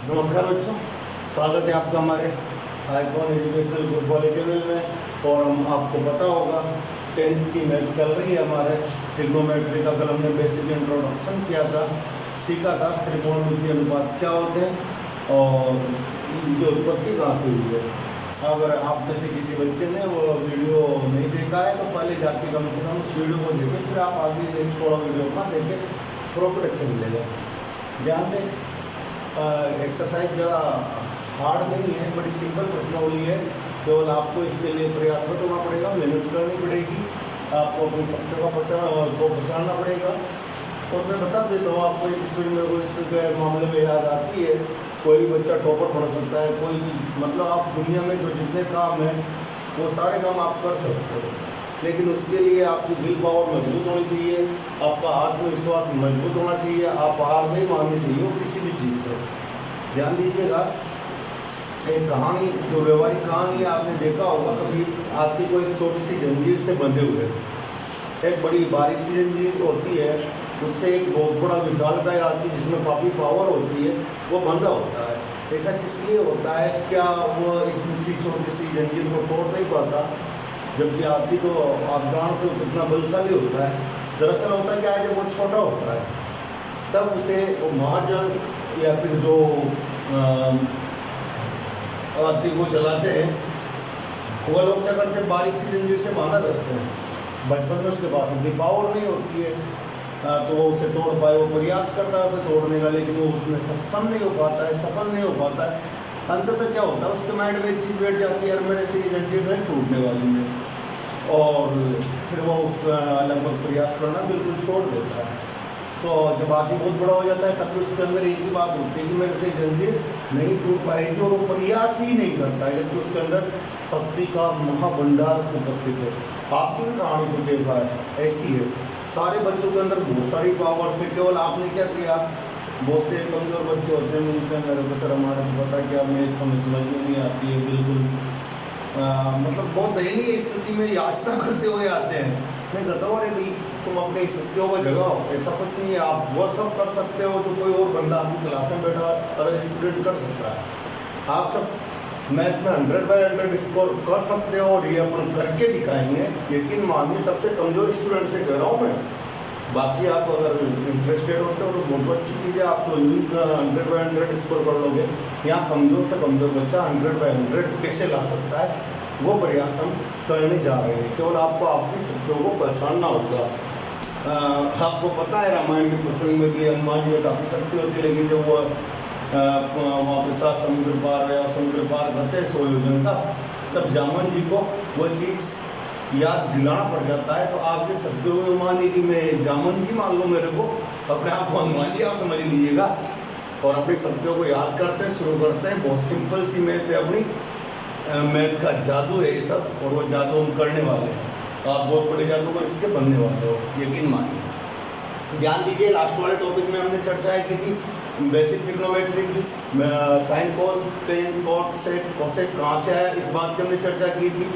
नमस्कार बच्चों, स्वागत है आपका हमारे आईकॉन एजुकेशनल ग्रुप वाले चैनल में। और हम आपको पता होगा 10th की मैथ चल रही है हमारे ट्रिग्नोमेट्री का। कल हमने बेसिक इंट्रोडक्शन किया था, सीखा था त्रिकोणमितीय अनुपात क्या होते हैं और इनकी उत्पत्ति कहाँ से हुई है। अगर आप में से किसी बच्चे ने वो वीडियो नहीं देखा है तो पहले जाके कम से कम उस वीडियो को देखें, फिर आप आगे नेक्स्ट वाला वीडियो का देखें, प्रॉफिट अच्छा मिलेगा। ध्यान दें, एक्सरसाइज ज़्यादा हार्ड नहीं है, बड़ी सिंपल प्रश्नावली है। केवल आपको इसके लिए प्रयासरत होना पड़ेगा, मेहनत करनी पड़ेगी, आपको अपनी सत्य को पहचानना पड़ेगा। और मैं बता देता हूँ आपको, एक स्टूडेंट मेरे को इसके मामले में याद आती है। कोई बच्चा टॉपर बन सकता है, कोई भी, मतलब आप दुनिया में जो जितने काम हैं वो सारे काम आप कर सकते हो, लेकिन उसके लिए आपकी दिल पावर मजबूत होनी चाहिए, आपका आत्मविश्वास मजबूत होना चाहिए, आप हार नहीं माननी चाहिए वो किसी भी चीज़ से। ध्यान दीजिएगा, एक कहानी जो व्यवहारिक कहानी है आपने देखा होगा कभी। हाथी को एक छोटी सी जंजीर से बंधे हुए, एक बड़ी बारीक सी जंजीर होती है, उससे एक बहुत बड़ा विशालकाय हाथी जिसमें काफ़ी पावर होती है वो बंधा होता है। ऐसा किस लिए होता है? क्या वो इतनी सी छोटी सी जंजीर को तोड़ नहीं पाता? जबकि हाथी तो आप जानते हो कितना बलशाली होता है। दरअसल होता क्या है, जब वो छोटा होता है तब उसे वो महाजन या फिर जो हाथी को चलाते हैं वो लोग क्या करते हैं, बारीक सी जंजीर से बांधा करते हैं। बचपन में उसके पास इतनी पावर नहीं होती है तो वो उसे तोड़ पाए, वो प्रयास करता है उसे तोड़ने का, लेकिन वो उसमें सक्षम नहीं हो पाता है, सफल नहीं हो पाता है। अंततः क्या होता है, उसके माइंड में एक चीज़ बैठ जाती है, यार मेरे से ये जंजीर नहीं टूटने वाली है, और फिर वो उस लगभग प्रयास करना बिल्कुल छोड़ देता है। तो जब हाथी बहुत बड़ा हो जाता है तब भी उसके अंदर एक ही बात होती है कि मेरे से जंजीर नहीं टूट पाएगी, और वो प्रयास ही नहीं करता है, जबकि उसके अंदर शक्ति का महाभंडार उपस्थित है। आपकी भी कहानी कुछ ऐसा है, ऐसी है। सारे बच्चों के अंदर बहुत सारी पावर से, केवल आपने क्या किया, बहुत से कमज़ोर बच्चे होते हैं, मिलते हैं मेरे को, सर हमारा तो पता है कि हमें हमें समझ में नहीं आती है बिल्कुल, मतलब बहुत दयनीय स्थिति में याचना करते हुए आते हैं। मैं कहता हूँ अरे भाई तुम अपनी शक्तियों को जगाओ, ऐसा कुछ नहीं है, आप वो सब कर सकते हो जो कोई और बंदा आपकी क्लास में बैठा अदर स्टूडेंट कर सकता है। आप सब मैथ में 100/100 स्कोर कर सकते हो, और ये अपन करके दिखाएंगे। यकीन मानिए, सबसे कमज़ोर स्टूडेंट से कह रहा हूँ मैं। बाकी आप अगर इंटरेस्टेड होते हो तो बहुत अच्छी चीज़ है, आप तो 100/100 स्कोर कर लोगे। यहाँ कमज़ोर से कमज़ोर बच्चा 100/100 कैसे ला सकता है, वो प्रयास हम करने जा रहे हैं। केवल आपको आपकी शक्तियों को पहचानना होगा। आपको पता है रामायण के प्रसंग में भी हनुमान जी में काफ़ी शक्ति होती है, लेकिन जब वो वहाँ पे साथ समुद्र पार या समुद्र पार करते हैं 100 योजन का, तब जामन जी को वो चीज़ याद दिलाना पड़ जाता है। तो आपके शब्दों में मानिए कि मैं जामन जी मान लो, मेरे को अपने आप को हनुमान जी आप समझ लीजिएगा, और अपने शब्दों को याद करते हैं, शुरू करते हैं। बहुत सिंपल सी मैथ है, अपनी मैथ का जादू है ये सब, और वो जादू हम करने वाले हैं। आप बहुत बड़े जादूगर इसके बनने वाले हो, यकीन मानिए। ध्यान दीजिए, लास्ट वाले टॉपिक में हमने चर्चा की थी बेसिक ट्रिग्नोमेट्री की, sine cos tan cot sec cosec कहाँ से आया, इस बात की हमने चर्चा की थी।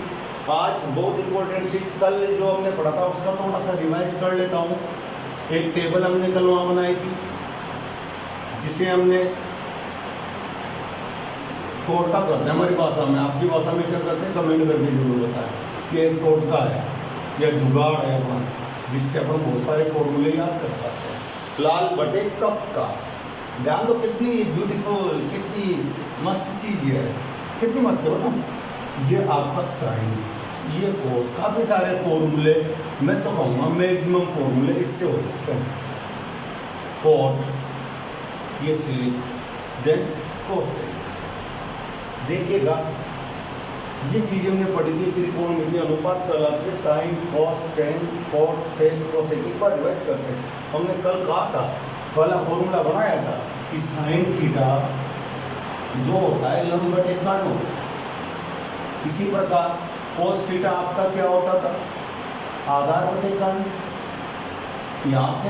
आज बहुत इंपॉर्टेंट चीज़, कल जो हमने पढ़ा था उसका थोड़ा सा रिवाइज कर लेता हूँ। एक टेबल हमने कल वहाँ बनाई थी जिसे हमने टोटका करते हैं हमारी भाषा में, आपकी भाषा में क्या करते हैं कमेंट करके जरूर बताएं कि एक टोटका है या जुगाड़ है अपना, जिससे अपन बहुत सारे फॉर्मूले याद कर पाते हैं। लाल बटे कप का, ध्यान दो कितनी ब्यूटीफुल, कितनी मस्त चीज़ है, कितनी मस्त है बताओ। ये आपका साइन, ये कोस, काफ़ी सारे फॉर्मूले, मैं तो कहूँगा मैक्सिमम फॉर्मूले इससे हो सकते हैं। कॉट, ये सेक, देन कोसेक। देखिएगा ये चीज़ें हमने पढ़ी थी, त्रिकोणमितीय अनुपात कहलाती है, sine cos tan cot sec cosec. एक बार रिवाइज करते हैं, हमने कल कहा था, पहला फॉर्मूला बनाया था कि साइन थीटा जो होता है लंब बटे कर्ण होता है। इसी प्रकार कोस थीटा आपका क्या होता था, आधार बटे कर्ण। यहाँ से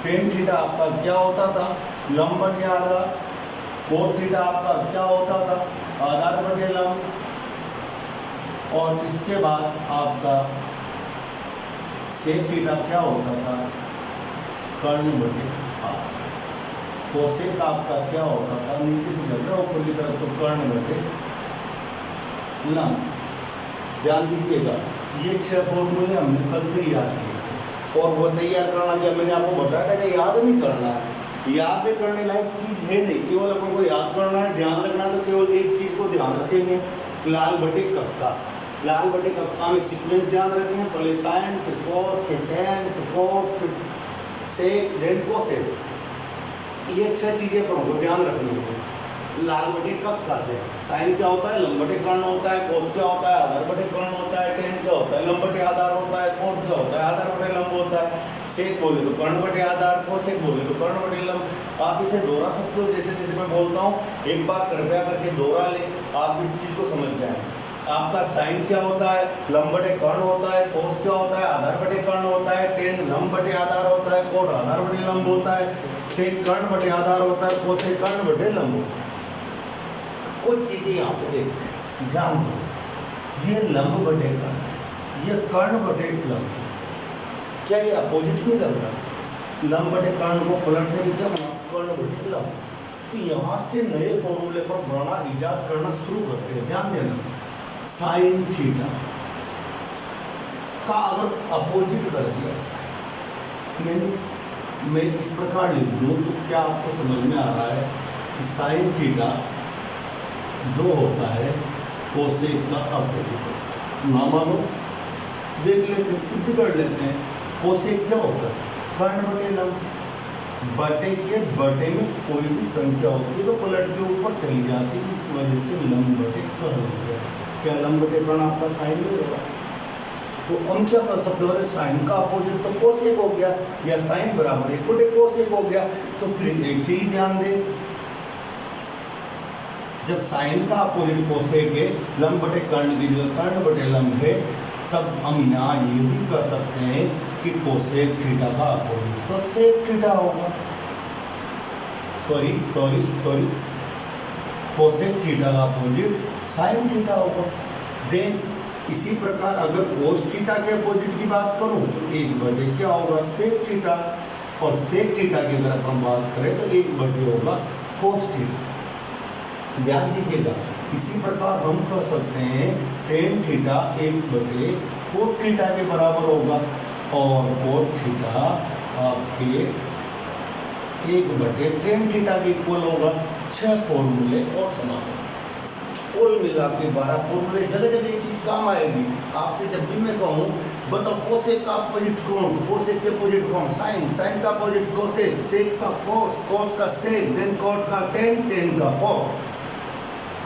टेन थीटा आपका क्या होता था, लंब बटे आधार। कोट थीटा आपका क्या होता था, आधार बटे लंब। और इसके बाद आपका सेक थीटा क्या होता था, कर्ण बटे आधार। कोसेक आपका क्या होता था, नीचे से चल रहा ऊपर की तरफ तो कर्ण बटे लंब। ध्यान दीजिएगा ये 6 फॉर्मूले हमने कल से याद किए थे, और वो तैयार करना क्या मैंने आपको बताया था कि याद नहीं करना है, याद करने लायक चीज़ है नहीं, केवल अपन को याद करना है, ध्यान रखना है। तो केवल एक चीज़ को ध्यान रखेंगे, लाल बटे कक्का। लाल बटे कक्का में सीक्वेंस ध्यान रखेंगे, पहले साइन फिर कॉस फिर टेन फिर कॉस फिर सेक देन कोसेक, ये 6 चीज़ें अपन को ध्यान रखनी है। लाल बटे कक्का से साइन क्या होता है, लंब बटे कर्ण होता है, कोस क्या होता है, आधार बटे कर्ण होता है, टेन क्या होता है, लंब बटे आधार होता है, कोट क्या होता है, आधार बटे लंब होता है, सेक बोले तो कर्ण बटे आधार, कोसेक बोले तो कर्ण बटे लंब। आप इसे दोहरा सकते हो, जैसे जैसे मैं बोलता हूँ एक बार कृपया करके दोहरा ले, आप इस चीज़ को समझ जाएं। आपका साइन क्या होता है, लंब बटे कर्ण होता है, कोस क्या होता है, आधार बटे कर्ण होता है, टेन लंब बटे आधार होता है, कोट आधार बटे लंब होता है, सेक कर्ण बटे आधार होता है, कोसेक कर्ण बटे लंब होता है। कुछ चीज़ें यहाँ पे देखते हैं, ध्यान दो, ये लंब बटे कर्ण है, ये कर्ण बटे लंब, क्या ये अपोजिट नहीं लग रहा? लंब बटे कर्ण को पलटने में क्या बना, कर्ण बटे लंब। तो यहाँ से नए फॉर्मूले पर बनाना इजाद करना शुरू करते हैं। ध्यान देना, साइन थीटा का अगर अपोजिट कर दिया जाए, यानी मैं इस प्रकार लिख दूँ तो क्या आपको समझ में आ रहा है कि साइन थीटा जो होता है कोसेक का अपोजिट। ना मानो देख लेते हैं, सिद्ध कर लेते हैं। कोसेक क्या होता है, कर्ण बटे लंब, बटे के बटे में कोई भी संख्या होती है तो पलट के ऊपर चली जाती है, इस वजह से लंब बटे कर्ण हो गया। क्या लंब बटे कर्ण आपका साइन नहीं होगा? तो हम क्या कर सकते हो, साइन का अपोजिट तो कोसेक हो गया, या साइन बराबर 1 बटे कोसेक हो गया। तो फिर ऐसे ही ध्यान दे, जब साइन का अपोजिट कोसेक है, लंब बटे कर्ण की जगह कर्ण बटे लंब है, तब हम यहाँ ये भी कर सकते हैं कि कोसेक थीटा का अपोजिट तो सेक थीटा होगा। सॉरी कोसेक थीटा का अपोजिट साइन थीटा होगा। देन इसी प्रकार अगर कोस थीटा के अपोजिट की बात करूं तो 1 बटे क्या होगा, सेक थीटा, और सेक थीटा की अगर हम बात करें तो 1 बटे होगा कोस थीटा। ध्यान दीजिएगा, इसी प्रकार हम कह सकते हैं टेन थीटा 1 बटे कोट थीटा के बराबर होगा, और कोट थीटा आपके 1 बटे टेन थीटा के इक्वल होगा। 6 फॉर्मूले और समान, कुल मिला के 12 फॉर्मूले। जगह जगह ये चीज़ काम आएगी। आपसे जब भी मैं कहूँ बताओ कोसेक का अपोजिट कौन, कोसेक के अपोजिट कौन, साइन, साइन का अपोजिट कोसेक, सेक का कोस, कोस का सेक, देन कोट का टेन, टेन का कोट।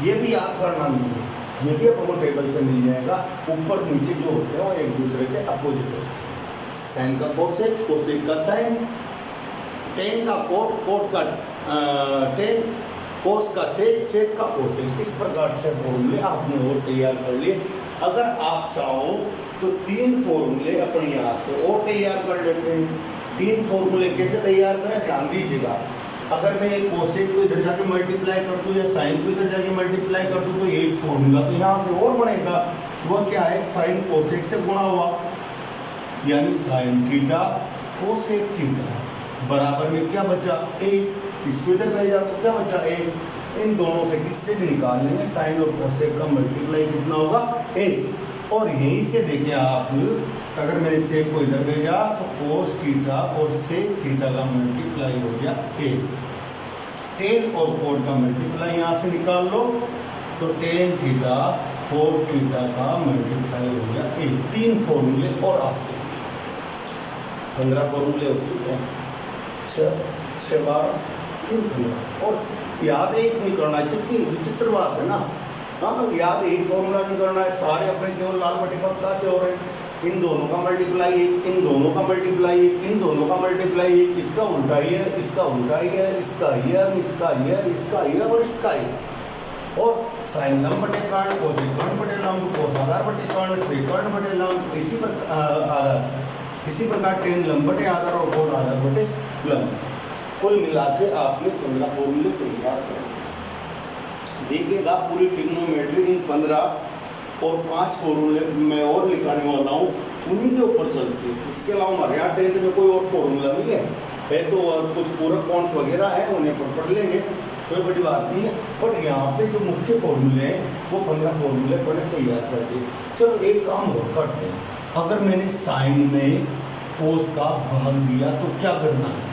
ये भी याद करना नहीं है, ये भी आपको टेबल से मिल जाएगा। ऊपर नीचे जो होते हैं वो एक दूसरे के अपोजिट होते हैं। साइन का कोसेक, कोसेक का साइन, टेन का कोट, कोट का टेन, कोस का सेक, सेक का कोसेक। इस प्रकार से फॉर्मूले आपने और तैयार कर लिए। अगर आप चाहो तो 3 फॉर्मूले अपने यहाँ से और तैयार कर लेते हैं। 3 फॉर्मूले कैसे तैयार करें, ध्यान दीजिएगा। अगर मैं एक कोसेक को इधर जाके मल्टीप्लाई कर दूँ या साइन को इधर जाके मल्टीप्लाई कर दूँ तो एक फॉर्मूला तो यहाँ से और बनेगा। वह क्या है, साइन कोसेक से गुणा हुआ, यानी साइन थीटा कोसेक थीटा बराबर में क्या बचा, 1। इसको इधर भेजा तो क्या बचा, 1। इन दोनों से किससे भी निकाल लेंगे, साइन और कोसेक का मल्टीप्लाई कितना होगा, 1। और यहीं से देखें आप, अगर मैंने सेक को इधर भेजा तो कोस थीटा और सेक थीटा का मल्टीप्लाई हो गया 1। टेन और कोट का मल्टीप्लाई यहाँ से निकाल लो तो टेन थीटा कोट थीटा का मल्टीप्लाई हो गया 1। 3 फॉर्मूले और आपके 15 फॉर्मूले हो चुके हैं। 6 12 3 15 और याद एक नहीं करना है। कितनी विचित्र बात है ना। हाँ, याद एक फॉर्मूला नहीं करना है, सारे अपने केवल लाल बटे कक्का से हो रहे हैं। इन दोनों का मल्टीप्लाई 1, इन दोनों का मल्टीप्लाई 1, इन दोनों का मल्टीप्लाई 1, इसका उल्टा ही है, इसका उल्टा ही है, इसका ये, इसका ये, इसका ये और इसका ये। और साइन लंब बटे कर्ण, कोसेक कर्ण बटे लंब, कोस आधार बटे कर्ण, सेक कर्ण बटे लंब, इसी प्रकार टेन लंब बटे आधार और कोट आधार बटे लंब। कुल मिला के आपने 15 फॉर्मूले तैयार कर देखिएगा। पूरी ट्रिग्नोमेट्री इन 15 और 5 फॉर्मूले मैं और लिखाने वाला हूँ, उन्हीं के ऊपर चलती है। इसके अलावा हमारे यहाँ 10th में कोई और फॉर्मूला नहीं है। है तो कुछ पूरक कौन्स वगैरह हैं, उन्हें पढ़ लेंगे, कोई बड़ी बात नहीं है। बट यहाँ पे जो मुख्य फॉर्मूले हैं वो 15 फॉर्मूले पढ़े तैयार कर दिए। चलो एक काम और करते हैं, अगर मैंने साइन में कोस का भाग दिया तो क्या करना है?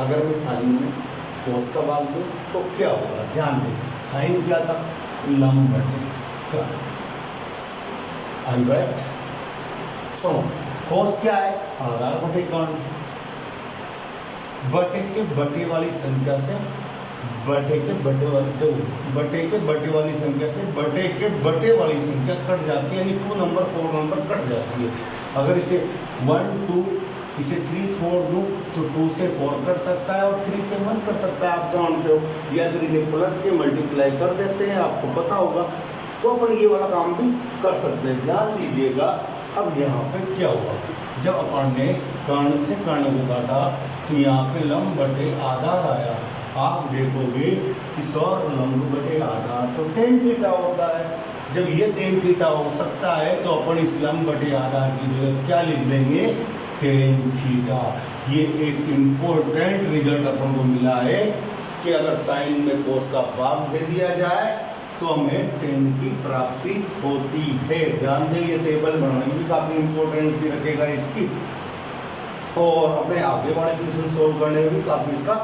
अगर मैं साइन में कोस का भाग दूँ तो क्या होगा? ध्यान दें, साइन क्या था? लंब बटे कर्ण। आई राइट? सुनो, कोस क्या है? आधार बटे कर्ण। बटे के बटे वाली संख्या से बटे के बटे वाली वाली संख्या से बटे के बटे वाली संख्या कट जाती है, यानी 2 नंबर 4 नंबर कट जाती है। अगर इसे 1 2 इसे 3 4 दूँ तो 2 से 4 कट सकता है और 3 से 1 कट सकता है, आप जानते हो। या फिर इन्हें पलट के मल्टीप्लाई कर देते हैं, आपको पता होगा, तो अपन ये वाला काम भी कर सकते हैं। ध्यान दीजिएगा, अब यहाँ पे क्या हुआ? जब अपन ने कर्ण से कर्ण को काटा तो यहाँ पे लंब बटे आधार आया। आप देखोगे कि सौर लंब बटे आधार तो tan थीटा होता है। जब ये tan थीटा हो सकता है तो अपन इस लंब बटे आधार की जगह क्या लिख देंगे? tan theta. ये एक इम्पोर्टेंट रिजल्ट अपन को मिला है कि अगर साइन में कोस का भाग दे दिया जाए तो हमें tan की प्राप्ति होती है। ध्यान दें, ये टेबल बनाने में भी काफ़ी इम्पोर्टेंस रखेगा इसकी, और अपने आगे वाले क्वेश्चन सोल्व करने में भी काफ़ी इसका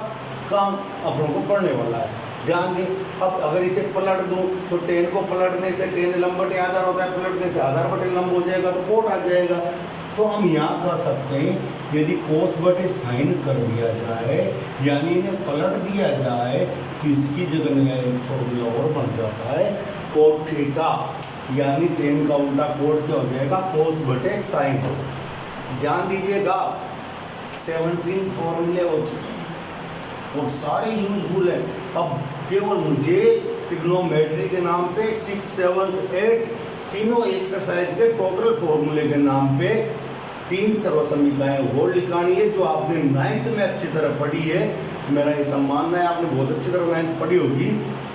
काम अपनों को पढ़ने वाला है। ध्यान दें, अब अगर इसे पलट दूं तो tan को पलटने से tan लंब बटे आधार होता है, पलटने से आधार बटे लंब हो जाएगा तो कोट आ जाएगा। तो हम यहाँ कर सकते हैं, यदि कोस बटे साइन कर दिया जाए यानी इन्हें पलट दिया जाए तो इसकी जगह नया एक फॉर्मूला और बन जाता है कोट थीटा, यानी tan का उल्टा कोट क्या हो जाएगा? कोस बटे साइन। ध्यान दीजिएगा, 17 फॉर्मूले हो चुके हैं और सारे यूजफुल है। अब केवल मुझे ट्रिग्नोमेट्री के नाम पे 6, 7, 8 तीनों एक्सरसाइज के टोटल फॉर्मूले के नाम पे 3 सर्वसमीकाएं और लिखानी है, जो आपने 9th में अच्छी तरह पढ़ी है। मेरा ये सम्मान है, आपने बहुत अच्छी तरह 9th पढ़ी होगी।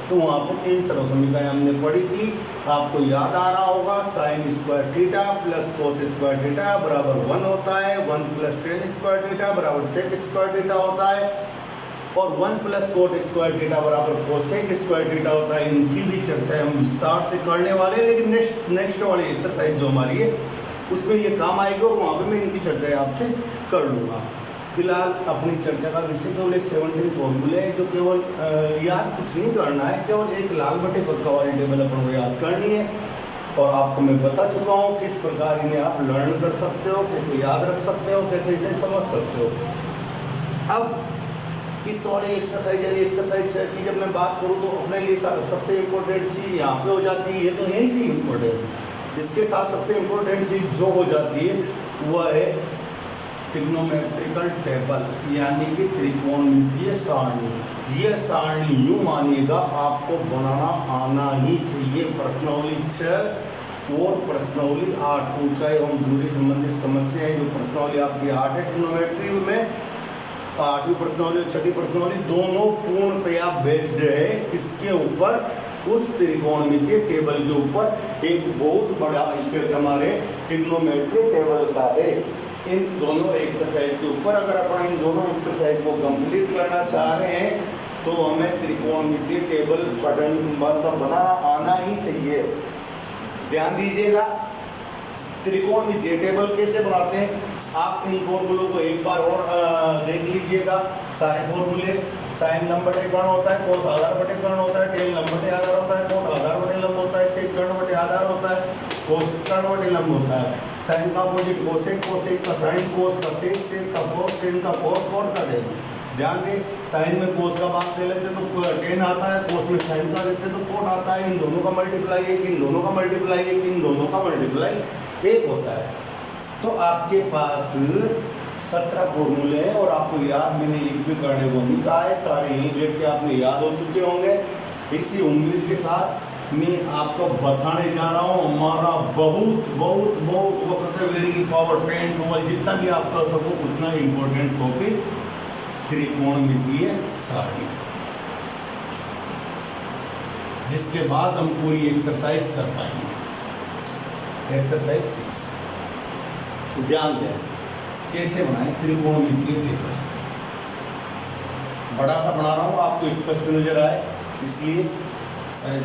तो वहाँ पर 3 सर्वसमीकाएं हमने पढ़ी थी, आपको याद आ रहा होगा। Sine square theta plus cos square theta बराबर 1 होता है, 1 प्लस tan स्क्वायर थीटा बराबर सेक स्क्वायर थीटा होता है, और 1 प्लस कोट स्क्वायर थीटा बराबर कोसेक स्क्वायर थीटा होता है। इनकी भी चर्चा हम विस्तार से करने वाले हैं, लेकिन नेक्स्ट वाली एक्सरसाइज जो हमारी है उसमें ये काम आएगी और वहाँ पे मैं इनकी चर्चा आपसे कर लूँगा। फिलहाल अपनी चर्चा का विषय केवल एक 17 फॉर्मूले है, जो केवल याद कुछ नहीं करना है, केवल एक लाल बटे पक्का वाली टेबल अपन को याद करनी है। और आपको मैं बता चुका हूँ किस प्रकार इन्हें आप लर्न कर सकते हो, कैसे याद रख सकते हो, कैसे इसे समझ सकते हो। अब इस वाले एक्सरसाइज यानी एक्सरसाइज की जब मैं बात करूँ तो अपने लिए सबसे इम्पोर्टेंट चीज़ यहाँ पे हो जाती है, ये तो यहीं से इम्पोर्टेंट। इसके साथ सबसे इम्पोर्टेंट चीज़ जो हो जाती है वह है ट्रिग्नोमेट्रिकल टेबल, यानी कि त्रिकोणमितीय सारणी। ये सारणी यूँ मानिएगा आपको बनाना आना ही चाहिए। प्रश्नावली 6 और प्रश्नावली 8 ऊंचाई एवं दूरी संबंधित समस्याएं, जो प्रश्नावली आपकी 8 है ट्रिग्नोमेट्री में, 8वीं प्रश्नावली और 6ठी प्रश्नावली दोनों पूर्णतया बेस्ड है किसके ऊपर? उस त्रिकोणमितीय टेबल के ऊपर। एक बहुत बड़ा इफेक्ट हमारे ट्रिग्नोमेट्री टेबल का है इन दोनों एक्सरसाइज के ऊपर। अगर अपन इन दोनों एक्सरसाइज को कंप्लीट करना चाह रहे हैं तो हमें त्रिकोणमितीय टेबल बनाना आना ही चाहिए। ध्यान दीजिएगा, त्रिकोणमितीय टेबल कैसे बनाते हैं आप इन फॉर्मूलों को एक बार और देख लीजिएगा। सारे फॉर्मूले, साइन लंब बटे कर्ण होता है, कोस आधार बटे कर्ण होता है, टेन लंब बटे आधार होता है, कोट आधार बटे लंब होता है, सेक कर्ण बटे आधार होता है, कोस कर्ण बटे लंब होता है। साइन का अपोजिट कोसेक, कोसेक का साइन, कोस का सेक, सेक का कोस, टेन का कोट, कोट का टेन। ध्यान दें, साइन में कोस का भाग दे लेते तो टेन आता है, कोस में साइन का देते तो कोट आता है। इन दोनों का मल्टीप्लाई एक, इन दोनों का मल्टीप्लाई एक, इन दोनों का मल्टीप्लाई एक होता है। तो आपके पास 17 फॉर्मूले हैं और आपको याद मैंने एक भी करने को नहीं कहा है, सारे यहीं बैठ के आपने याद हो चुके होंगे। इसी उम्मीद के साथ मैं आपको बताने जा रहा हूँ, हमारा बहुत बहुत बहुत वक्त है, वेरी की पावर 10 12 जितना भी आप कर सको उतना इम्पोर्टेंट टॉपिक त्रिकोणमितीय सारणी, जिसके बाद हम पूरी एक्सरसाइज कर पाएंगे। एक्सरसाइज 6 ध्यान दें, कैसे बनाएं त्रिकोणमितीय टेबल। बड़ा सा बना रहा हूँ, आपको स्पष्ट नजर आए इसलिए शायद।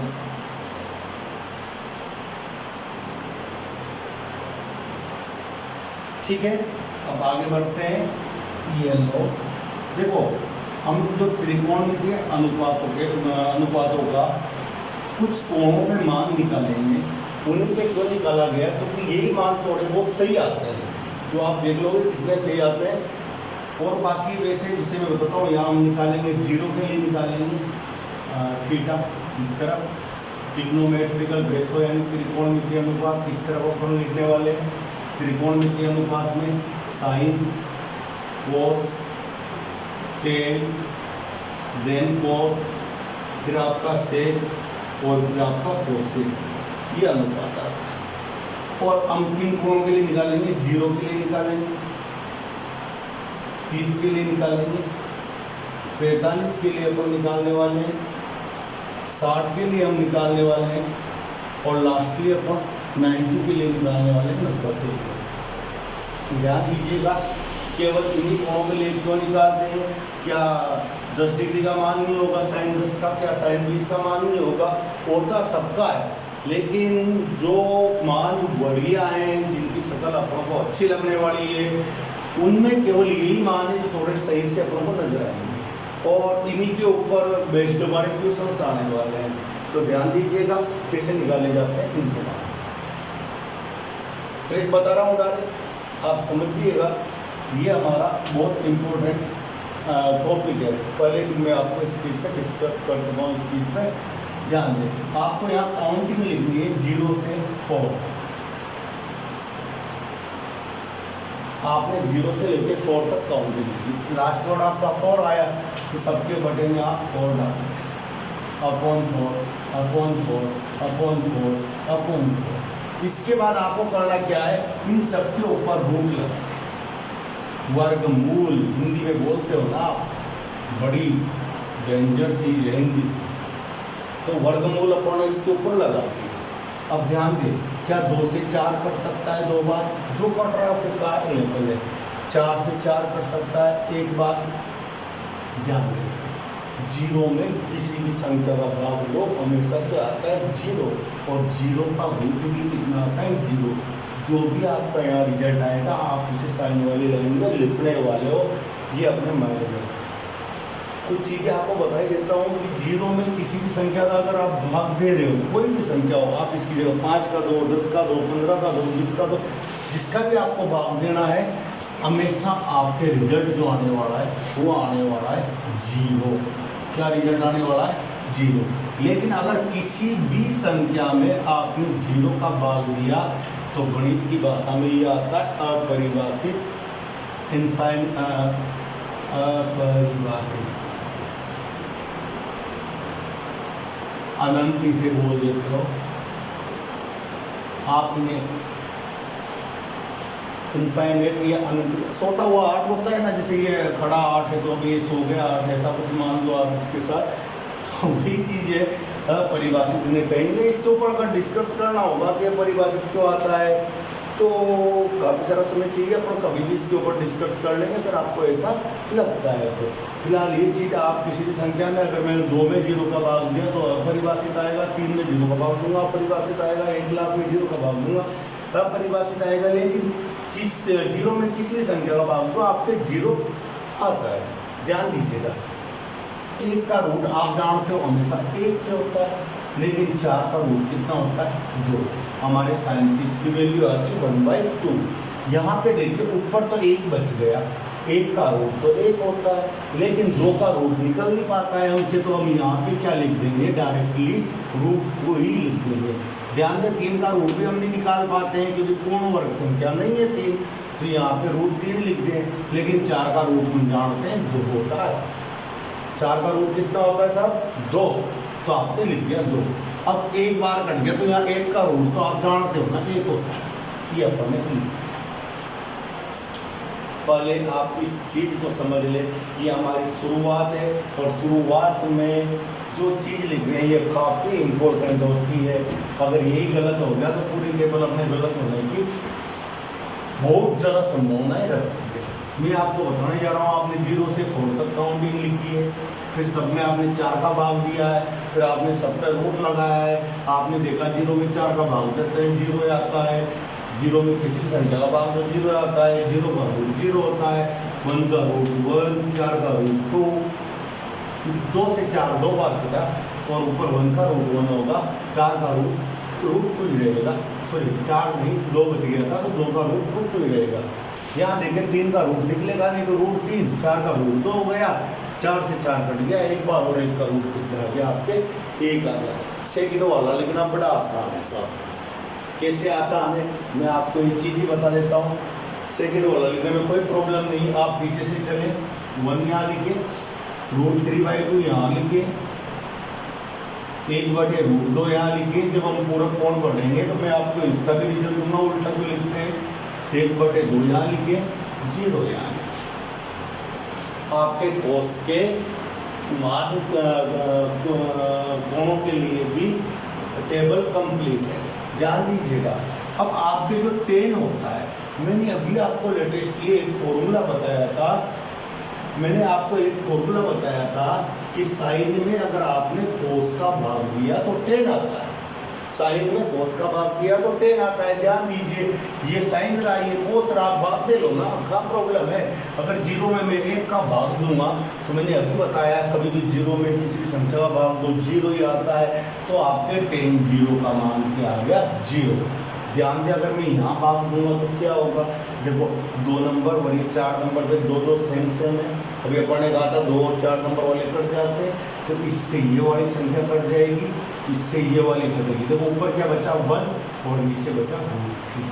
ठीक है, अब आगे बढ़ते हैं। ये लो, देखो हम जो त्रिकोणमितीय अनुपातों का कुछ कोणों पे मान निकालेंगे, उन्हीं पे क्यों निकाला गया, क्योंकि यही मान थोड़े बहुत सही आते हैं, जो आप देख लोगे कितने सही आते हैं। और बाकी वैसे जिसे मैं बताता हूँ, यहाँ हम निकालेंगे जीरो के लिए निकालेंगे थीटा इस तरफ, ट्रिग्नोमेट्रिकल रेशो यानी त्रिकोणमितीय अनुपात इस तरफ अपन लिखने वाले हैं। त्रिकोणमितीय अनुपात में sign, cos, ten, then coat, फिर आपका सेक और फिर आपका कोसेक, ये अनुपात आता है। और हम किन कोणों के लिए निकालेंगे, जीरो के लिए निकालेंगे, 30 के लिए निकालेंगे, 45 के लिए अपन निकालने वाले हैं, 60 के लिए हम निकालने वाले हैं, और लास्टली अपन 90 के लिए निकालने वाले हैं 90 के लिए। ध्यान दीजिएगा, केवल इन्हीं कोणों के लिए क्यों निकालते हैं, क्या 10 डिग्री का मान नहीं होगा साइन 10 का, क्या साइन 20 का मान नहीं होगा, होता सबका है, लेकिन जो मान बढ़िया हैं, जिनकी शक्ल अपन को अच्छी लगने वाली है, उनमें केवल यही मान है जो थोड़े सही से अपन को नजर आएंगे, और इन्हीं के ऊपर बेस्ड हमारे क्वेश्चंस आने वाले हैं। तो ध्यान दीजिएगा कैसे निकाले जाते हैं इनके मान। ट्रिक बता रहा हूँ डायरेक्ट, आप समझिएगा, ये हमारा बहुत इम्पोर्टेंट टॉपिक है। पहले भी मैं आपको इस चीज़ से डिस्कस कर चुका हूँ, इस चीज़ पे ध्यान दें। आपको यहाँ काउंटिंग लिखनी है 0 से 4 तक। आपने 0 से लेके 4 तक काउंटिंग लिखी, लास्ट वर्ड आपका 4 आया तो सबके बटे में आप 4 डाल दें, अपॉन 4 अपॉन 4 अपॉन 4 अपॉन 4। इसके बाद आपको करना क्या है, इन सबके ऊपर रूट लगाना। वर्गमूल हिंदी में बोलते हो ना आप, बड़ी डेंजर चीज़ है हिंदी से, तो वर्गमूल अपन इसके ऊपर लगा दिए। अब ध्यान दें, क्या 2 से 4 कट सकता है 2 बार, जो कट रहा है फिर काट लेवल है। 4 से 4 कट सकता है 1 बार। ध्यान दें, 0 में किसी भी संख्या का भाग लो हमेशा क्या आता है 0, और 0 का रूट भी कितना आता है 0। जो भी आपका यहाँ रिजल्ट आएगा आप उसे साइन वाली लाइन में लिखने वाले हो, ये अपने माइंड में। कुछ चीज़ें आपको बताई देता हूँ कि 0 में किसी भी संख्या का अगर आप भाग दे रहे हो, कोई भी संख्या हो, आप इसकी जगह 5 का दो, 10 का दो, 15 का दो, 20 का दो, जिसका भी आपको भाग देना है, हमेशा आपके रिजल्ट जो आने वाला है वो आने वाला है 0। क्या रिजल्ट आने वाला है 0। लेकिन अगर किसी भी संख्या में आपने 0 का भाग दिया तो गणित की भाषा में ये आता है अपरिभाषित, अपरिभाषित, अनंत इसे बोल देते हो आपने, इनफाइनाइट या अनंत। सोता हुआ 8 होता है ना, जैसे ये खड़ा 8 है तो अभी ये सो गया 8, ऐसा कुछ मान लो आप इसके साथ, तो वही चीज़ है परिभाषित नहीं कहेंगे। इसके ऊपर अगर डिस्कस करना होगा कि परिभाषित क्यों आता है, तो काफ़ी सारा समय चाहिए, पर कभी भी इसके ऊपर डिस्कस कर लेंगे अगर आपको ऐसा लगता है तो। फिलहाल ये चीज़, आप किसी भी संख्या में अगर मैंने 2 में 0 का भाग दिया तो अपरिभाषित आएगा, 3 में 0 का भाग दूंगा अपरिभाषित आएगा, 1 लाख में 0 का भाग दूंगा अपरिभाषित आएगा। लेकिन किस 0 में किसी भी संख्या का भाग दो आपके 0 आता है। ध्यान दीजिएगा, 1 का रूट आप जानते हो हमेशा 1 ही होता है, लेकिन 4 का रूट कितना होता है 2। हमारे साइन की इसकी वैल्यू आती है 1/2। यहाँ पे देखिए ऊपर तो 1 बच गया, 1 का रूट तो 1 होता है, लेकिन 2 का रूट निकल नहीं पाता है हमसे, तो हम यहाँ पे क्या लिख देंगे, डायरेक्टली रूट को ही लिख देंगे। ध्यान दें, 3 का रूट भी हम नहीं निकाल पाते हैं क्योंकि पूर्ण वर्ग संख्या नहीं है 3, तो यहाँ पे रूट 3 लिख दें। लेकिन 4 का रूट हम जानते हैं 2 होता है। 4 का रूट कितना होता है साहब 2, तो आपने लिख दिया 2। अब 1 बार कट गया तो यहाँ 1 का रूट तो आप जानते हो ना 1 होता है, ये अपन ने लिख। पहले आप इस चीज़ को समझ ले, ये हमारी शुरुआत है, और शुरुआत में जो चीज़ लिख रहे हैं ये काफ़ी इम्पोर्टेंट होती है। अगर यही गलत हो गया तो पूरी टेबल अपने गलत होने की बहुत ज़्यादा संभावनाएं रहती है। मैं आपको बताने जा रहा हूँ, आपने 0 से 4 तक काउंटिंग लिखी है, फिर सब में आपने 4 का भाग दिया है, फिर आपने सब पे रूट लगाया है, आपने देखा 0 में 4 का भाग देते हैं 0 आता है, 0 में किसी भी संख्या का भाग तो 0 आता है, 0 का रूट 0 होता है, 1 का रूट 1, 4 का रूट 2, 2 से 4 2 बार कटा और ऊपर 1 का रूट 1 होगा, 4 का रूट 2 ही रहेगा, सॉरी 4 नहीं 2 बच गया था तो 2 का रूट 2 ही रहेगा। यहाँ देखें 3 का रूट निकलेगा नहीं तो रूट 3, 4 का रूट 2 हो गया, 4 से 4 कट गया, एक बार और 1 का रूट कितना आ गया आपके 1 आ गया। सेकंड वाला लिखना बड़ा आसान है साहब। कैसे आसान है मैं आपको एक चीज़ ही बता देता हूँ। सेकंड वाला लिखने में कोई प्रॉब्लम नहीं, आप पीछे से चले 1 यहाँ लिखे, रूट 3/2 यहाँ लिखे, 1/√2 यहाँ लिखे। जब हम पूरक कोण बढ़ेंगे तो मैं आपको इसका भी रीजन दूंगा उल्टा क्यों लिखते हैं। 1/2 यहाँ लिखे, 0 यहाँ लिखे। आपके कोस के मान कोणों के लिए भी टेबल कंप्लीट है, ध्यान दीजिएगा। अब आपके जो tan होता है, मैंने अभी आपको लेटेस्टली एक फॉर्मूला बताया था, कि साइन में अगर आपने कोस का भाग दिया तो tan आता है, साइन में कोस का भाग दिया तो tan आता है। ध्यान दीजिए, ये साइन रहा, ये कोस रहा, भाग दे लो ना, क्या प्रॉब्लम है। अगर 0 में मैं 1 का भाग दूंगा तो मैंने अभी बताया कभी भी 0 में किसी भी संख्या का भाग दो 0 ही आता है, तो आपके tan 0 का मान क्या आ गया 0। ध्यान दें, अगर मैं यहाँ भाग दूंगा तो क्या होगा, देखो 2 नंबर और ये 4 नंबर पे 2 सेम है। अभी अपन ने कहा था 2 और 4 नंबर वाले कट जाते हैं, तो इससे ये वाली संख्या कट जाएगी, इससे ये वाली कटेगी। देखो ऊपर क्या बचा 1 और नीचे बचा √3,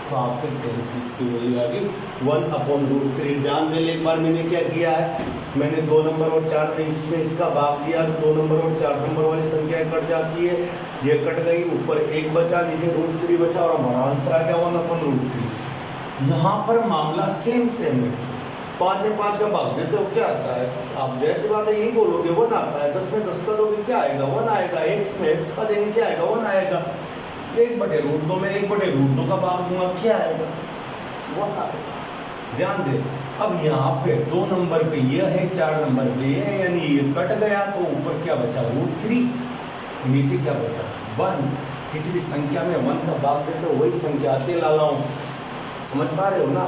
तो आपके tan की इसकी वैल्यू आ गई 1/√3। ध्यान दें, एक बार मैंने क्या किया है, मैंने 2 नंबर और 4 में इसमें इसका भाग दिया तो 2 नंबर और 4 नंबर वाली संख्या कट जाती है, ये कट गई, ऊपर 1 बचा, नीचे √3 बचा और हमारा आंसर आ गया 1/√3। यहाँ पर मामला सेम है, 5 में 5 का भाग देते हो क्या आता है, आप जाहिर सी बात है यही बोलोगे 1 आता है। 10 में 10 का दोगे क्या आएगा 1 आएगा, x में x का देंगे क्या आएगा 1 आएगा। 1/√2 में 1/√2 का भाग दूंगा क्या आएगा 1 आएगा। ध्यान दे, अब यहाँ पे 2 नंबर पे ये है, 4 नंबर पे ये है, यानी ये कट गया तो ऊपर क्या बचा √3, नीचे क्या बचा 1। किसी भी संख्या में 1 का भाग देते हो वही संख्या आते लाला हूँ, समझ पा रहे हो ना।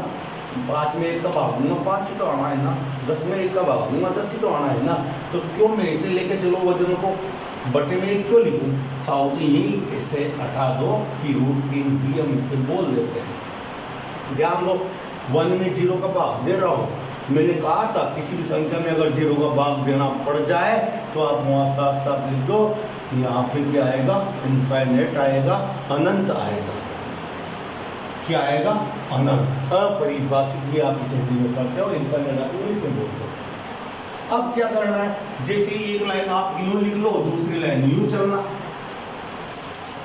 5 में 1 का भाग दूंगा 5 ही तो आना है ना, 10 में 1 का भाग दूंगा 10 ही तो आना है ना। तो क्यों मैं इसे लेके चलो वजन को बटे में 1 क्यों लिखूँ, चाहो तो यही इसे हटा दो कि √3 भी हम इसे बोल देते हैं। ध्यान दो, 1 में 0 का भाग दे रहा हूँ, मैंने कहा था किसी भी संख्या में अगर 0 का भाग देना पड़ जाए तो आप वहाँ साफ साफ लिख दो, यहाँ पे क्या आएगा इनफाइनाइट आएगा, अनंत आएगा। क्या आएगा अनंत, अपरिभाषित भी आप इसे हिंदी में करते हो, इनफाइनाइट आप इंग्लिश में बोलते हो। अब क्या करना है, जैसे ही एक लाइन आप यूं लिख लो दूसरी लाइन यूं चलना,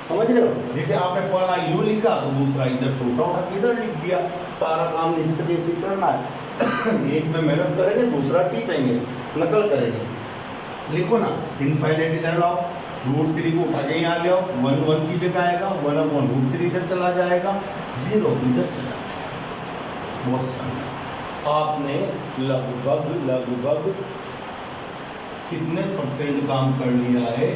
समझ रहे हो। जैसे आपने पहला यूं लिखा तो दूसरा इधर से उठा के इधर लिख दिया, सारा काम नीचे तक ऐसे चलना है। एक में मेहनत करेंगे, दूसरा टीपेंगे, नकल करेंगे। लिखो ना, इनफाइनाइट इधर लाओ, √3 को उठा के यहाँ ले आओ, 1 1 की जगह आएगा, 1/√3 इधर चला जाएगा, 0 इधर चला जाएगा। बहुत सारा आपने लगभग कितने % काम कर लिया है,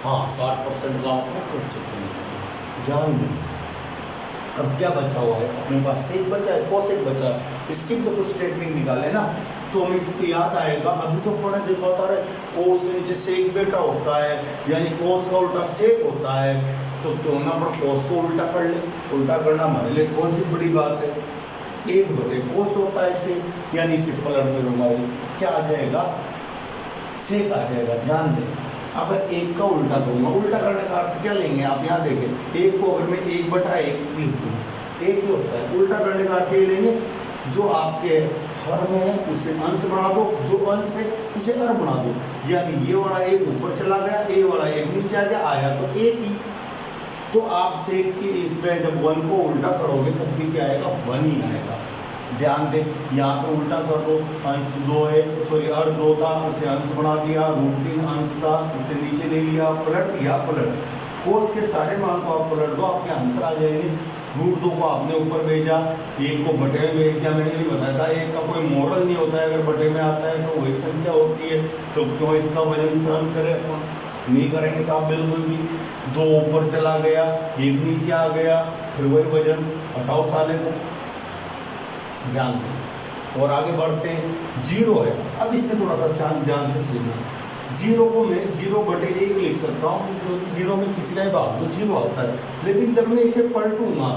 हाँ 60% काम आपने कर चुके हैं। ध्यान दें, अब क्या बचा हुआ है अपने पास, सेक बचा है, कोसेक बचा है, इसकी भी तो कुछ टेक्निक निकाले ना, तो हमें याद आएगा। अभी तो पढ़े देखा होता है कोस के नीचे सेक बेटा होता है, यानी कोस का उल्टा सेक होता है, तो क्यों ना अपन कोस को उल्टा कर ले। उल्टा करना हमारे लिए कौन सी बड़ी बात है, 1/कोस होता है सेक, यानी इसे पलट में हमारे क्या आ जाएगा सेक आ जाएगा। ध्यान दें, अगर 1 का उल्टा करूँगा, उल्टा करने का अर्थ क्या लेंगे आप यहाँ देखें, 1 को अगर मैं 1/1 लिख दूँ, 1 ही होता है। उल्टा करने का अर्थ ये लेंगे, जो आपके हर में है उसे अंश बना दो, जो अंश है उसे हर बना दो, यानी ये वाला 1 ऊपर चला गया, ये वाला 1 नीचे आ गया, आया तो 1 ही। तो आप सेक की इसमें जब 1 को उल्टा करोगे तब भी क्या आएगा 1 ही आएगा। ध्यान दें, यहाँ पे उल्टा कर दो, अंश 2 है, सॉरी हर 2 था उसे अंश बना दिया, √3 अंश था उसे नीचे ले लिया, पलट दिया, पलट कोस के सारे मान को आप पलट दो, आपके आंसर आ जाएंगे रूट 2 को आपने ऊपर भेजा, एक को बटे में भेज दिया। मैंने भी बताया था एक का कोई मॉडल नहीं होता है, अगर बटे में आता है तो वही संख्या होती है, तो क्यों इसका वजन सहन करें अपन, नहीं करेंगे साहब बिल्कुल भी। 2 ऊपर चला गया, 1 नीचे आ गया, फिर वही वजन, हटाओ साले को, ध्यान दें। और आगे बढ़ते हैं, 0 है, अब इसमें थोड़ा सा ध्यान से सीखना। 0 को मैं 0/1 लिख सकता हूँ, क्योंकि 0 में किसी का ही भाग दो 0 आता है, लेकिन जब मैं इसे पलटूंगा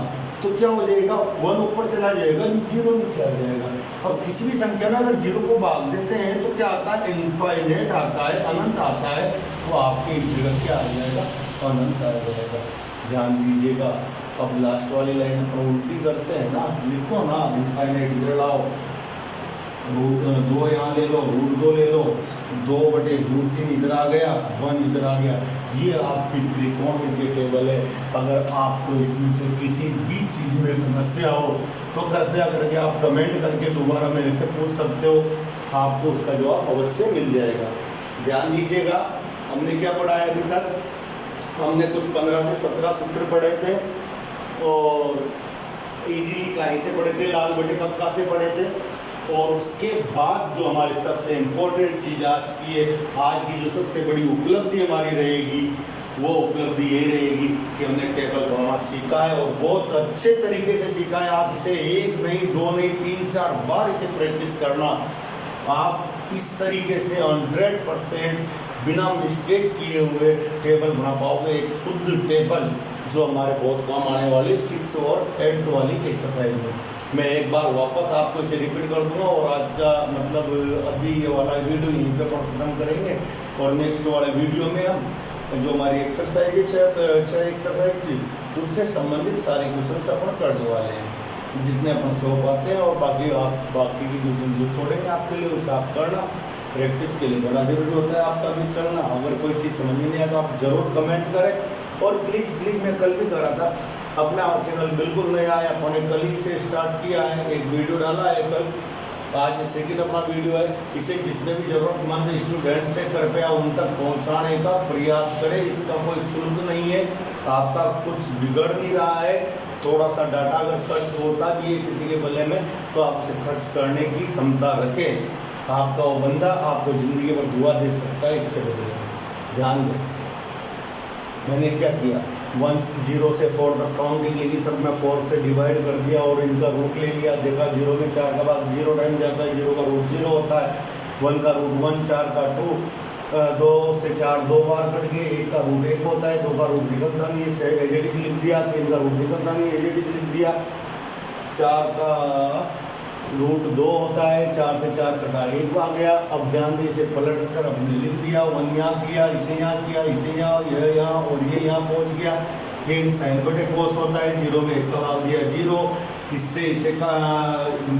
तो क्या हो जाएगा, 1 ऊपर चला जाएगा, 0 नीचे आ जाएगा। अब किसी भी संख्या में अगर 0 को भाग देते हैं तो क्या आता है, इनफाइनाइट आता है, अनंत आता है, तो आपके इस जगह क्या आ जाएगा, अनंत आ जाएगा। ध्यान दीजिएगा। अब लास्ट वाली लाइन पर उल्टी करते हैं ना, लिखो ना, इनफाइनाइट इधर लाओ, रूट 2 यहाँ ले लो, रूट 2 ले लो, 2/√3 इधर आ गया, 1 इधर आ गया। ये आपकी त्रिकोणमितीय टेबल है। अगर आपको इसमें से किसी भी चीज़ में समस्या हो तो कृपया करके आप कमेंट करके दोबारा मेरे से पूछ सकते हो, आपको उसका जवाब अवश्य मिल जाएगा। ध्यान दीजिएगा, हमने क्या पढ़ा है अभी तक, हमने कुछ 15 से 17 सूत्र पढ़े थे, और इजीली कहीं से पढ़े थे, लाल बटे कक्का से पढ़े थे। और उसके बाद जो हमारी सबसे इम्पोर्टेंट चीज़ आज की है, आज की जो सबसे बड़ी उपलब्धि हमारी रहेगी, वो उपलब्धि ये रहेगी कि हमने टेबल बनाना सीखा है, और बहुत अच्छे तरीके से सीखा है। आप इसे 1 नहीं 2 नहीं 3-4 बार इसे प्रैक्टिस करना, आप इस तरीके से 100% बिना मिस्टेक किए हुए टेबल बना पाओगे, एक शुद्ध टेबल जो हमारे बहुत काम आने वाले 6 और 8 वाली एक्सरसाइज में। मैं एक बार वापस आपको इसे रिपीट कर दूंगा, और आज का मतलब अभी ये वाला वीडियो यहीं पर ख़त्म करेंगे, और नेक्स्ट वाले वीडियो में हम जो हमारी एक्सरसाइज है 6 एक्सरसाइज थी, उससे संबंधित सारे क्वेश्चन अपन करने वाले हैं, जितने अपन से हो पाते हैं। और बाकी की क्वेश्चन जो छोड़ेंगे आपके लिए, उसे आप करना, प्रैक्टिस के लिए बड़ा ज़रूरी होता है आपका भी चलना। अगर कोई चीज़ समझ में नहीं आया तो आप ज़रूर कमेंट करें। और प्लीज़ मैं कल भी कर रहा था, अपना चैनल बिल्कुल नया है, अपने कल ही से स्टार्ट किया है, एक वीडियो डाला है कल, आज सेकंड अपना वीडियो है। इसे जितने भी ज़रूरतमंद स्टूडेंट्स से कृपया उन तक पहुंचाने का प्रयास करें। इसका कोई शुल्क नहीं है, आपका कुछ बिगड़ नहीं रहा है। थोड़ा सा डाटा अगर खर्च होता भी है किसी के बदले में, तो आप उसे खर्च करने की क्षमता रखें। आपका वो बंदा आपको ज़िंदगी भर दुआ दे सकता है इसके बदले में। ध्यान दें, मैंने क्या किया, 1 0 से 4 तक काउंटिंग ली, सब मैं 4 से डिवाइड कर दिया और इनका रूट ले लिया। देखा 0 में 4 का भाग 0 टाइम जाता है, 0 का रूट 0 होता है, 1 का रूट 1, 4 का 2, 2 से 4 2 बार कट गए, 1 का रूट 1 होता है, 2 का रूट निकलता नहीं है, एजेडिज लिख दिया, 3 का रूट निकलता नहीं है, एजेडिज लिख दिया, 4 का रूट 2 होता है, 4 से 4 कटा 1 आ गया। अब ध्यान दे, इसे पलट कर हमने लिख दिया, 1 यहाँ किया, इसे यहाँ किया, इसे यहाँ, यह यहाँ और ये यहाँ पहुँच गया। 3 साइन बटे कोस होता है, 0 में 1 का भाग दिया 0, इससे इसे का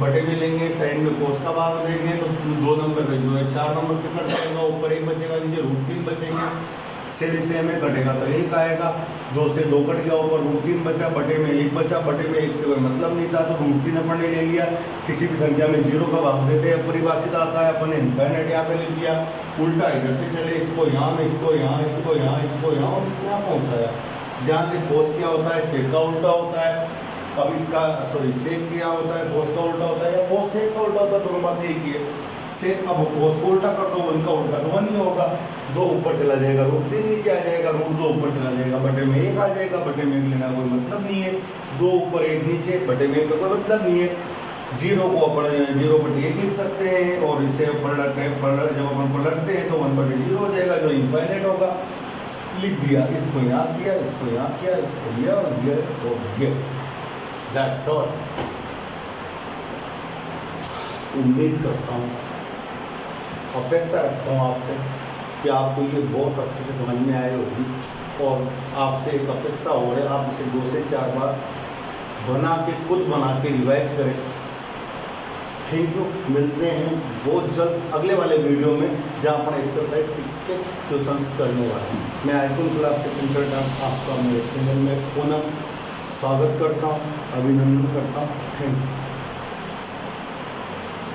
बटे में लेंगे, साइन में कोस का भाग देंगे, तो 2 नंबर पे जो है 4 नंबर से कट जाएगा, ऊपर 1 बचेगा, नीचे रूट 3 बचेंगे। सेम में कटेगा तो 1 आएगा, 2 से 2 कट गया, ऊपर रूट 3 बचा, बटे में 1 बचा, बटे में 1 से कोई मतलब नहीं था, तो रूट 3 अपन ने ले लिया। किसी भी संख्या में 0 का भाग देते हैं, परिभाषित आता है, अपन ने इनफाइनाइट यहाँ पे लिख दिया। उल्टा इधर से चले, इसको यहाँ, इसको यहाँ, इसको यहाँ, इसको यहाँ और इसको यहाँ पहुँचाया। ध्यान दें, कोस क्या होता है, सेक का उल्टा होता है। अब इसका सेक क्या होता है, कोस का उल्टा होता है, या कोस सेक का उल्टा होता है, दोनों बातें एक ही है। सेक अब कोस को उल्टा कर दो, 1 का उल्टा तो 1 ही होगा, 2 ऊपर चला जाएगा, रूट 3 नीचे आ जाएगा, रूट 2 ऊपर चला जाएगा, बटे में 1 आ जाएगा, बटे में 1 लेना कोई मतलब नहीं है, 2 ऊपर 1 नीचे, बटे में 1 का कोई मतलब नहीं है। 0 को अपन 0/1 लिख सकते हैं, और इसे जब अपन पलटते हैं तो 1/0 हो जाएगा, जो इनफाइनाइट होगा। लिख दिया, इसको यहाँ किया, इसको यहाँ किया, इसको ये और ये, दैट्स ऑल। उम्मीद करता हूँ, अपेक्षा रखता हूँ आपसे कि आपको ये बहुत अच्छे से समझ में आई होगी, और आपसे एक अपेक्षा हो रही है, आप इसे 2 से 4 बार खुद बना के रिवाइज करें। थैंक यू, मिलते हैं बहुत जल्द अगले वाले वीडियो में, जहाँ पर एक्सरसाइज 6 के क्वेश्चंस करने वाले हैं। मैं आइकॉन क्लास सेंटर आपका मेरे चैनल में पुनः स्वागत करता हूँ, अभिनंदन करता हूँ। Thank you.